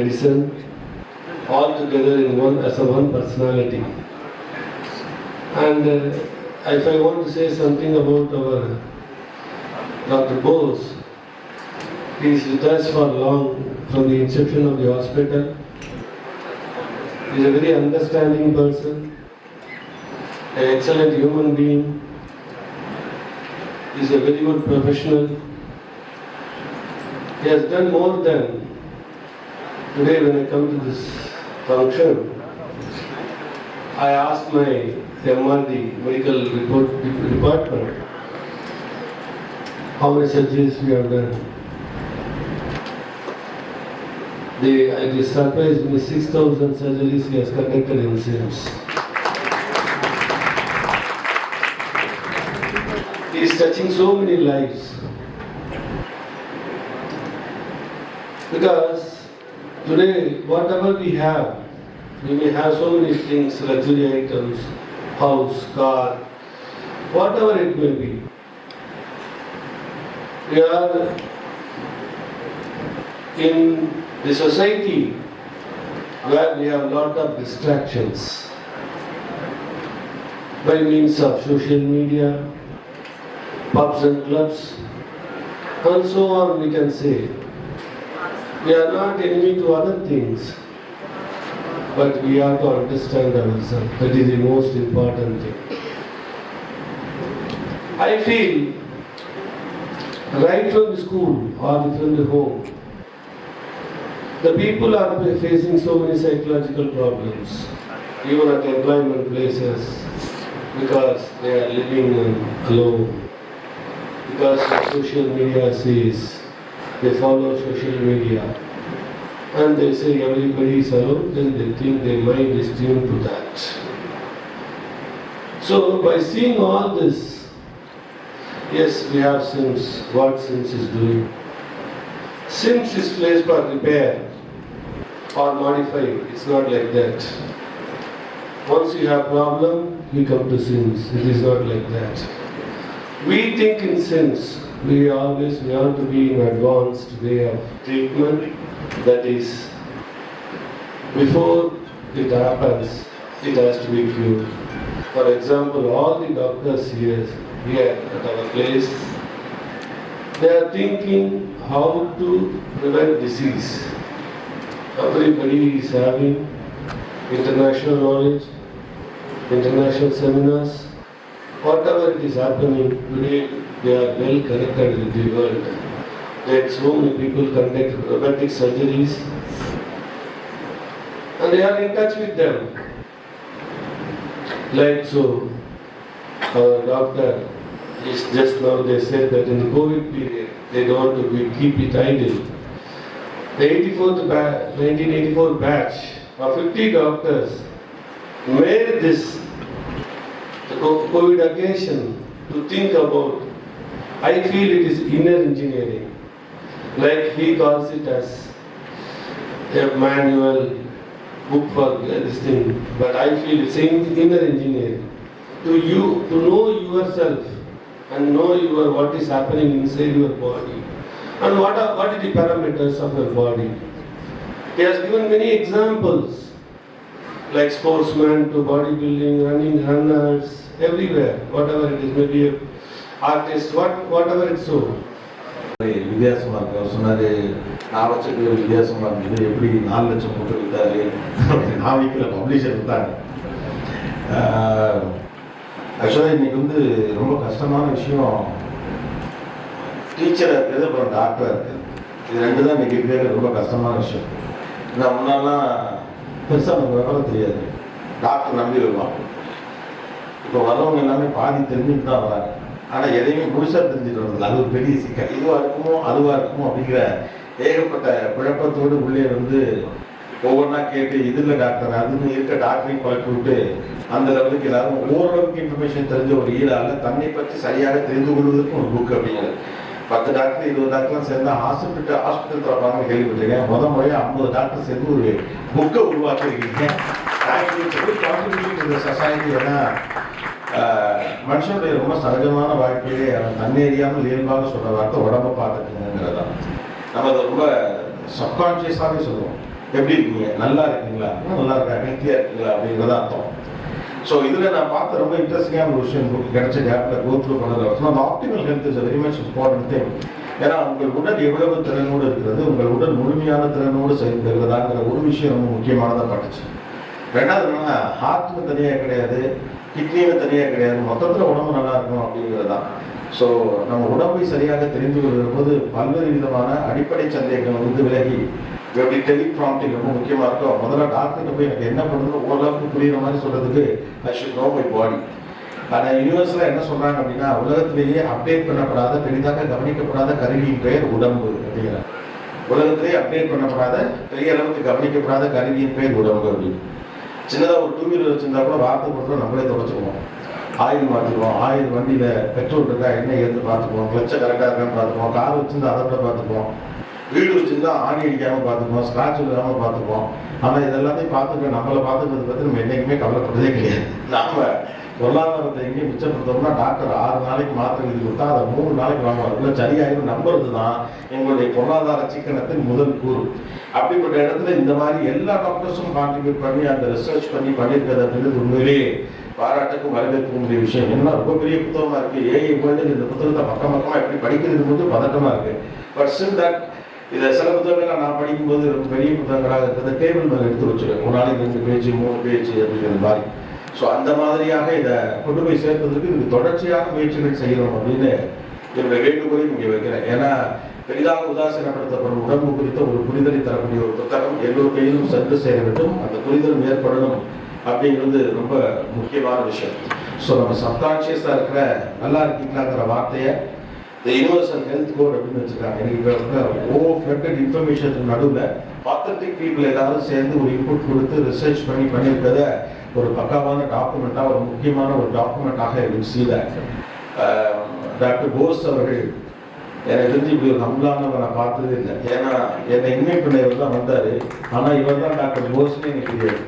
medicine, all together in one personality. And if I want to say something about our Dr. Bose, he is with us for long, from the inception of the hospital. He is a very understanding person, an excellent human being. He is a very good professional. He has done more than today. When I come to this function, I asked my MRD, medical department, how many surgeries we have done. They surprised me, 6,000 surgeries he has conducted in SIMS. He is touching so many lives. Because today, whatever we have, we may have so many things, luxury items, house, car, whatever it may be. We are in the society where we have a lot of distractions by means of social media, pubs and clubs, and so on. We can say we are not enemy to other things, but we have to understand ourselves. That is the most important thing. I feel right from the school or from the home, the people are facing so many psychological problems, even at employment places, because they are living alone. Because social media says, they follow social media, and they say everybody is alone, then they think their mind is tuned to that. So by seeing all this, yes, we have SIMS. What SIMS is doing? SIMS is placed for repair or modify. It's not like that. Once you have problem, you come to SIMS. It is not like that. We think in SIMS. We always want to be in advanced way of treatment. That is, before it happens, it has to be cured. For example, all the doctors here at our place, they are thinking how to prevent disease. Everybody is having international knowledge, international seminars. Whatever it is happening today, they are well connected with the world. That so many people conduct robotic surgeries, and they are in touch with them. Like so, our doctor is just now, they said that in the COVID period, they don't want to keep it idle. The 1984 batch of 50 doctors made this the COVID occasion to think about. I feel it is inner engineering. Like he calls it as a manual book for this thing, but I feel it's inner engineering. To know yourself and know what is happening inside your body and what are the parameters of your body. He has given many examples, like sportsmen to bodybuilding, running runners, everywhere, whatever it is, maybe an artist, whatever it's so. வித்தியாசமாக இருக்கு. அவர் சொன்னார், நான் வச்ச பேர் வித்தியாசமாக இருந்தது, எப்படி 4 லட்சம் போட்டு வித்தாரு நாவிக்கில் பப்ளிஷர் வித்தாங்க. ஆக்சுவலாக இன்னைக்கு ரொம்ப கஷ்டமான விஷயம், டீச்சராக இருக்குது, அப்புறம் டாக்டராக இருக்குது. இது ரெண்டு தான் இன்னைக்கு இருக்கிற ரொம்ப கஷ்டமான விஷயம். நான் முன்னாலாம் பெருசாக நமக்கு விவரம் தெரியாது, டாக்டர் நம்பி வருவான். இப்போ வரவங்க எல்லாமே பாதி தெரிஞ்சுட்டு தான் வராங்க, ஆனால் எதையுமே முழுசாக தெரிஞ்சுட்டு வரதில்லை. அது ஒரு பெரிய சிக்கல். இதுவாக இருக்குமோ அதுவாக இருக்குமோ அப்படிங்கிற ஏகப்பட்ட குழப்பத்தோடு உள்ளே ஒவ்வொன்றா கேட்டு இதில் டாக்டர் அதுன்னு இருக்க டாக்டரையும் பழக்கி விட்டு அந்த லெவலுக்கு எல்லாரும் ஓரளவுக்கு இன்ஃபர்மேஷன் தெரிஞ்ச ஒரு ஈடால தன்னை பற்றி சரியாக தெரிந்து கொள்வதற்கும் ஒரு புக் அப்படிங்கிறது. 10 டாக்டர் 20 டாக்டர்லாம் சேர்ந்தா ஹாஸ்பிட்டல் திறப்பாங்க கேள்விப்பட்டிருக்கேன். முறையாக 50 டாக்டர் சேர்ந்து ஒரு புக்கை உருவாக்கியிருக்கீங்க. சொசைட்டி ஏன்னா மனுஷனுடைய ரொம்ப சகஜமான வாழ்க்கையிலே அவன் தன்னேறியாமல் இயல்பாக சொல்ற வார்த்தை உடம்பை பார்த்துக்குங்கிறது தான். நம்ம அதை ரொம்ப சப்கான்சியஸாகவே சொல்லுவோம். எப்படி இருக்கீங்க, நல்லா இருக்கீங்களா, நல்லா இருக்கா, ஹெல்த்தியாக இருக்கீங்களா அப்படிங்கிறத அர்த்தம். ஸோ இதில் நான் பார்த்த ரொம்ப இன்ட்ரெஸ்டிங்கான ஒரு விஷயம் புக் கிடைச்ச கேப்பில் கோ த்ரூ பண்ணது அந்த optimal health is very much important thing. ஏன்னா உங்கள் உடல் எவ்வளவு திறனோடு இருக்கிறது, உங்கள் உடல் முழுமையான திறனோடு செயல்படுகிறதாங்கிற ஒரு விஷயம் ரொம்ப முக்கியமானதாக பட்டுச்சு. ரெண்டாவது என்னன்னா, ஹார்ட்னு தனியாக கிடையாது, கிட்னின்னு தனியாக கிடையாது, மொத்தத்தில் உடம்பு நல்லா இருக்கணும் அப்படிங்கிறது தான். ஸோ நம்ம உடம்பை சரியாக தெரிந்து கொள்கிற போது பல்வேறு விதமான அடிப்படை சந்தேகங்கள் வந்து விலகி எப்படி டெலிப்ராம்ப்டிங் ரொம்ப முக்கியமாக இருக்கும். முதல்ல டாக்டர்கிட்ட போய் எனக்கு என்ன பண்ணுறது ஓரளவுக்கு புரியுற மாதிரி சொல்கிறதுக்கு I should know my body. ஆனால் யூனிவர்ஸில் என்ன சொல்கிறாங்க அப்படின்னா, உலகத்திலேயே அப்டேட் பண்ணப்படாத பெரிதாக கவனிக்கப்படாத கருவியின் பெயர் உடம்பு அப்படிங்கிறாங்க. உலகத்திலேயே அப்டேட் பண்ணப்படாத பெரிய அளவுக்கு கவனிக்கப்படாத கருவியின் பெயர் உடம்பு அப்படின்னு. சின்னதாக ஒரு 2 வீலர் வச்சுருந்தா கூட வார்த்தை போட்டு நம்மளே தொடச்சிக்குவோம், ஆயில் மாற்றிக்குவோம், ஆயில் வண்டியில் பெட்ரோல் இருக்கா என்ன ஏற்று பார்த்துக்குவோம், கிளச்சை கரெக்டாக இருக்கான்னு பார்த்துக்குவோம், கார் வச்சுருந்தா அதை கூட பார்த்துக்குவோம், வீடு வச்சுருந்தா ஆணி அடிக்காமல் பார்த்துக்குவோம், ஸ்க்ராட்ச் இல்லாமல் பார்த்துக்குவோம். ஆனால் இதெல்லாத்தையும் பார்த்துக்க நம்மளை பார்த்துக்கிறத பற்றி நம்ம என்றைக்குமே கவலைப்பட்டதே கிடையாது. நாம் பொருளாதாரத்தை எங்கேயும் மிச்சப்படுத்தோம்னா டாக்டர் 6 நாளைக்கு மாத்திரை எழுதி கொடுத்தா அதை 3 நாளைக்கு வாங்குவாங்க. இல்லை சரியாயிரும் நம்புறது தான் எங்களுடைய பொருளாதார சிக்கனத்தின் முதல் கூறு. அப்படிப்பட்ட இடத்துல இந்த மாதிரி எல்லா டாக்டர்ஸும் கான்ட்ரிபியூட் பண்ணி அந்த ரிசர்ச் பண்ணியிருக்கிறது அப்படின்றது உண்மையிலேயே பாராட்டுக்கும் வரவேற்கக்கூடிய விஷயம். என்ன ரொம்ப பெரிய புத்தகமாக இருக்குது, ஏஐ வேர்ல்டு இந்த புத்தகத்தை பக்கமாக எப்படி படிக்கிறது போது பதட்டமாக இருக்குது. பட் ஸ்டில் தட் இதை சில புத்தகங்கள் நான் படிக்கும்போது ரொம்ப பெரிய புத்தகங்களாக இருக்கிறத டேபிள் மேலே எடுத்து வச்சுருக்கேன், ஒரு நாளைக்கு 2 பேஜ் 3 பேஜ் அப்படிங்கிற மாதிரி. ஸோ அந்த மாதிரியாக இதை கொண்டு போய் சேர்ப்பதற்கு இதுக்கு தொடர்ச்சியான முயற்சிகள் செய்யணும் அப்படின்னு என்னுடைய வேண்டுகோளையும் இங்கே வைக்கிறேன். ஏன்னா பெரிதாக உதாசீனப்படுத்தப்படும் உடம்பு குறித்த ஒரு புரிதலை தரக்கூடிய ஒரு புத்தகம் எல்லோரு கையிலும் சென்று சேர வேண்டும், அந்த புரிதலும் ஏற்படணும் அப்படிங்கிறது ரொம்ப முக்கியமான விஷயம். ஸோ நம்ம சப்கான்ஷியஸாக இருக்கிற நல்லா இருக்கீங்களாங்கிற வார்த்தையை இந்த யூனிவர்சல் ஹெல்த் கோட் அப்படின்னு வச்சுருக்காங்க. எனக்கு இப்போ ஓவர்ஃப்ளட்டட் இன்ஃபர்மேஷனுக்கு நடுவில் ஆத்தென்டிக் பீப்புள் எல்லாரும் சேர்ந்து ஒரு இன்புட் கொடுத்து ரிசர்ச் பண்ணியிருக்கிறத ஒரு பக்காவான டாக்குமெண்ட்டாக, ஒரு முக்கியமான ஒரு டாக்குமெண்ட்டாக சீத டாக்டர் போஸ் அவர்கள் எனக்கு தெரிஞ்சு இப்படி ஒரு ஹம்லானவரை நான் பார்த்ததே இல்லை. ஏன்னா என்னை இன்வைட் பண்ணவர் தான் வந்தார், ஆனால் இவர் தான் டாக்டர் போஸ்ன்னு எனக்கு தெரியாது.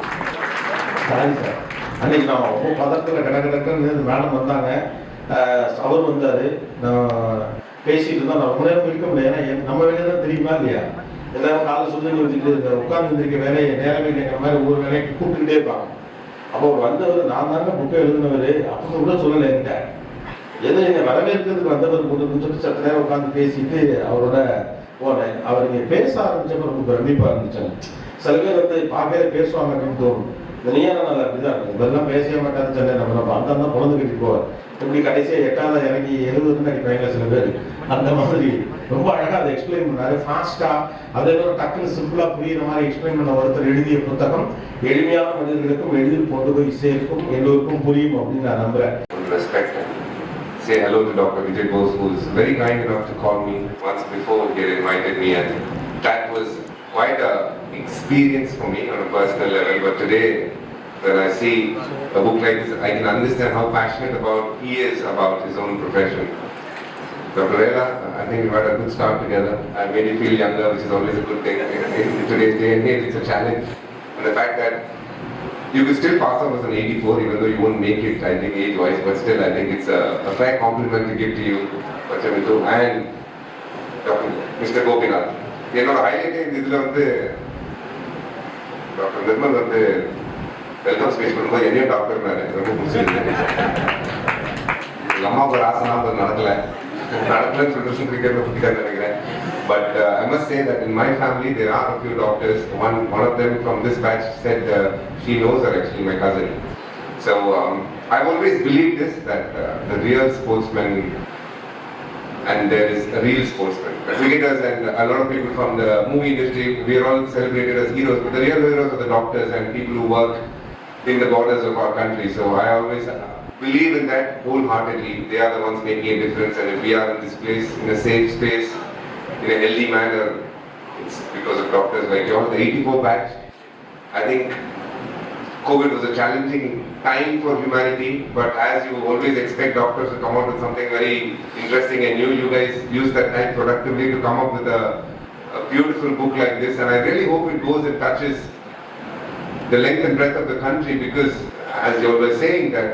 சாரி சார், அன்னைக்கு நான் ரொம்ப பதத்தில் கடற்கன்னு மேடம் வந்தாங்க, அவர் வந்தார், நான் பேசிட்டு இருந்தால் நான் ரொம்ப நேரம் இருக்க முடியாது. ஏன்னா நம்ம வேலையை தான் தெரியுமா இல்லையா, எல்லாரும் காலை சுத்தம் வச்சுட்டு உட்கார்ந்து இருக்க வேலையை நேரமே கேட்குற மாதிரி ஒவ்வொரு வேலையை கூப்பிட்டுக்கிட்டே இருப்பாங்க. அப்போ அவர் வந்தவர் நான் தாங்க புக்கை எழுதினவர் அப்படின்னு கூட சொல்லலை என்கிட்ட. ஏதோ என்னை வரவேற்கிறதுக்கு வந்தவர் கூட்டு சொல்லி சட்ட நேரம் உட்காந்து பேசிட்டு அவரோட போனேன். அவர் இங்கே பேச ஆரம்பிச்சப்ப ரொம்ப பிரமிப்பாக இருந்துச்சாங்க. சில பேர் வந்து பார்க்கவே பேசுவாங்க அப்படின்னு தோணும். இந்த நீயான நாள் அப்படிதான் இருக்கும், இதெல்லாம் பேசவே மாட்டாருன்னு சொன்னேன். நம்ம பார்த்தா தான் குழந்தை கட்டி போவார், இப்படி கடைசியாக 8ஆவது இறங்கி 70 அடிப்பாங்க சில பேர். அந்த மாதிரி ரொம்ப அழகாக அதை எக்ஸ்பிளைன் பண்ணாரு, ஃபாஸ்ட்டாக அதே மாதிரி டக்குன்னு சிம்பிளாக புரியுற மாதிரி எக்ஸ்பிளைன் பண்ண ஒருத்தர் எழுதிய புத்தகம் எளிமையான மனிதர்களுக்கும் எளிதில் கொண்டு போய் சேர்க்கும், எல்லோருக்கும் புரியும் அப்படின்னு நான் நம்புறேன். Say hello to Dr. Vijay C Bose, who is very kind enough to call me once before he had invited me, and that was quite a experience for me on a personal level. But today, when I see a book like this, I can understand how passionate he is about his own profession. Dr. Rela, I think we've had a good start together. I made you feel younger, which is always a good thing. In today's day and age, it's a challenge. And the fact that you could still pass off as an 84, even though you won't make it, I think, age-wise, but still, I think it's a fair compliment to give to you, Pachamuthu, and Mr. Gopinath. என்னோட highlight இதில் வந்து doctor Nirmal வந்து welcome speech பண்ணும்போது என்னையும் டாக்டர்னாரு, ரொம்ப பிடிச்சிருக்கு. எங்கள் அம்மாவுக்கு ஒரு ஆசை அது நடக்கலன்னு சொல்லிட்டு கிரிக்கெட் பிடிக்காதுன்னு நினைக்கிறேன். But I must say that in my family there are a few doctors. One of them from this batch said she knows her, actually, my cousin. So I've always believed this, that the real sportsman, and there is a real sportsman. The cricketers and a lot of people from the movie industry, we are all celebrated as heroes, but the real heroes are the doctors and people who work in the borders of our country. So I always believe in that wholeheartedly. They are the ones making a difference, and if we are in this place, in a safe space, in a healthy manner, it's because of doctors like you all. The 84 batch, I think COVID was a challenging time for humanity, but as you always expect doctors to come out with something very interesting and new, you guys used that time productively to come up with a beautiful book like this, and I really hope it goes and touches the length and breadth of the country, because as you were saying that,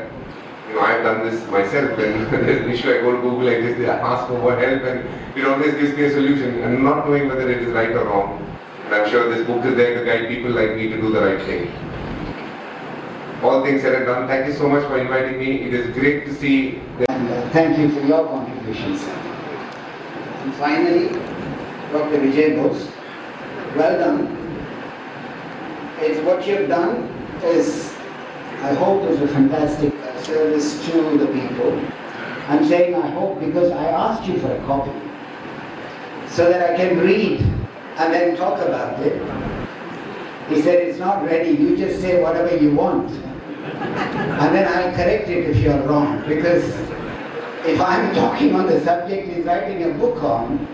you know, I've done this myself, and there's an issue, I go to Google like this, they ask for help, and it always gives me a solution, and not knowing whether it is right or wrong. And I'm sure this book is there to guide people like me to do the right thing. All things said and done, thank you so much for inviting me. It is great to see. And thank you for your contributions. And finally, Dr. Vijay Bose, well done. It's what you've done is, I hope, is a fantastic service to the people. I'm saying I hope because I asked you for a copy so that I can read and then talk about it. He said it's not ready, you just say whatever you want. And then I'll correct it if you're wrong, because if I'm talking on the subject he's writing a book on,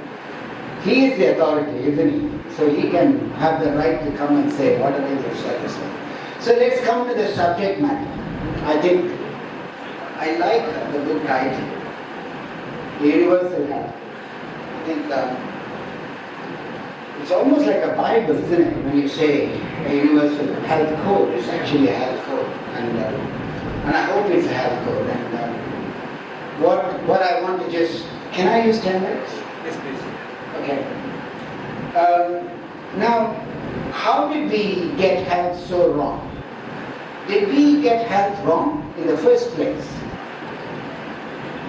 he is the authority, isn't he? So he can have the right to come and say whatever you've said is right. So let's come to the subject matter. I think I like the book title, The Universal Health. I think it's almost like a Bible, isn't it? When you say a universal health code, it's actually a health code. And I hope it's a health code. And what I want to just, can I use 10 minutes? Yes, please. Okay. Now, how did we get health so wrong? Did we get health wrong in the first place?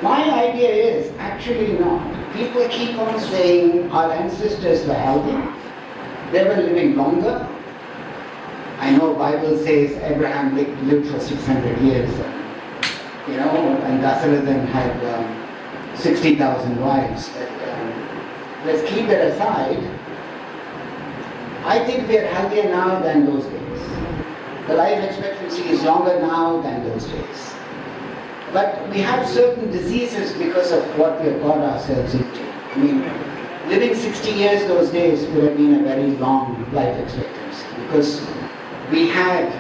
My idea is actually not. People keep on saying our ancestors were healthy, they were living longer. I know Bible says Abraham lived for 600 years, and Dasharathan had 60,000 wives. Let's keep it aside. I think we are healthier now than those days. The life expectancy is longer now than those days. But we have certain diseases because of what we have got ourselves into. I mean, living 60 years those days would have been a very long life expectancy because we had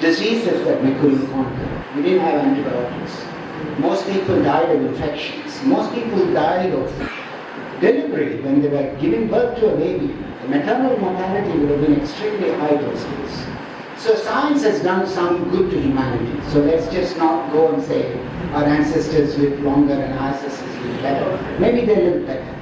diseases that we couldn't conquer. We didn't have antibiotics. Most people died of infections. Most people died of delivery when they were giving birth to a baby. The maternal mortality would have been extremely high those days. So science has done some good to humanity. So let's just not go and say our ancestors lived longer and our ancestors lived better. Maybe they lived better.